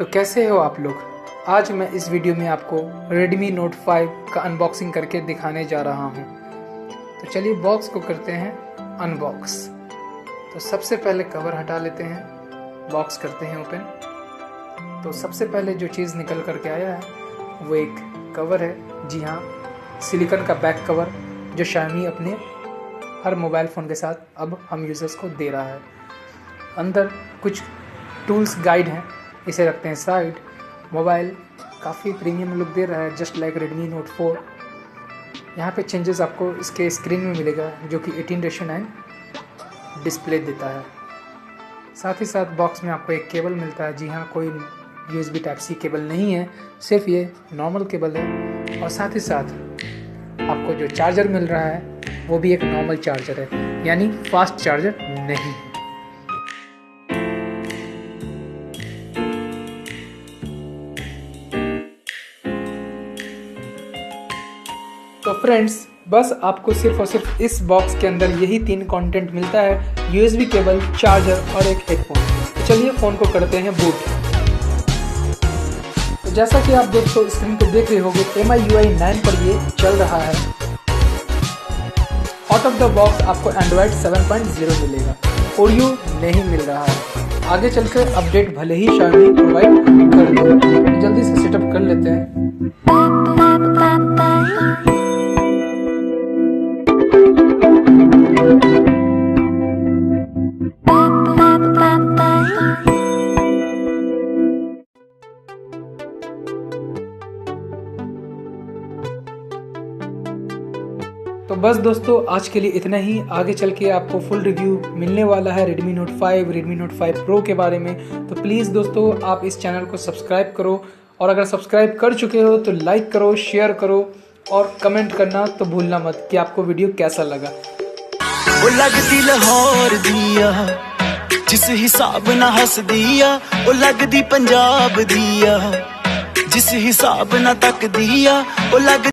तो कैसे हो आप लोग। आज मैं इस वीडियो में आपको Redmi Note 5 का अनबॉक्सिंग करके दिखाने जा रहा हूं। तो चलिए बॉक्स को करते हैं अनबॉक्स। तो सबसे पहले कवर हटा लेते हैं, बॉक्स करते हैं ओपन। तो सबसे पहले जो चीज़ निकल करके आया है वो एक कवर है। जी हाँ, सिलिकॉन का बैक कवर जो Xiaomi अपने हर मोबाइल फ़ोन के साथ अब हम यूज़र्स को दे रहा है। अंदर कुछ टूल्स गाइड हैं, इसे रखते हैं साइड। मोबाइल काफ़ी प्रीमियम लुक दे रहा है, जस्ट लाइक Redmi Note 4। यहाँ पे चेंजेस आपको इसके स्क्रीन में मिलेगा जो कि 18:9 डिस्प्ले देता है। साथ ही साथ बॉक्स में आपको एक केबल मिलता है। जी हाँ, कोई USB Type-C केबल नहीं है, सिर्फ ये नॉर्मल केबल है। और साथ ही साथ आपको जो चार्जर मिल रहा है वो भी एक नॉर्मल चार्जर है, यानी फास्ट चार्जर नहीं। तो फ्रेंड्स, बस आपको सिर्फ और सिर्फ इस बॉक्स के अंदर यही 3 कंटेंट मिलता है, USB केबल, चार्जर और एक हेडफोन। तो चलिए फ़ोन को करते हैं बूट। तो जैसा कि आप दोस्तों स्क्रीन पे देख रहे होंगे, MIUI 9 पर ये चल रहा है। आउट ऑफ द बॉक्स आपको Android 7.0 मिलेगा, Oreo नहीं मिल रहा है। आगे चलकर अपडेट भले ही Xiaomi प्रोवाइड कर दे, जल्दी से सेटअप कर लेते हैं। तो बस दोस्तों, आज के लिए इतना ही। आगे चल के आपको फुल रिव्यू मिलने वाला है Redmi Note 5, Redmi Note 5 Pro के बारे में। तो प्लीज़ दोस्तों, आप इस चैनल को सब्सक्राइब करो, और अगर सब्सक्राइब कर चुके हो तो लाइक करो, शेयर करो और कमेंट करना तो भूलना मत कि आपको वीडियो कैसा लगा। वो लगदी लाहौर दिया जिस हिसाब ना हस दिया, वो लगदी पंजाब दिया जिस हिसाब ना तक दिया, वो लग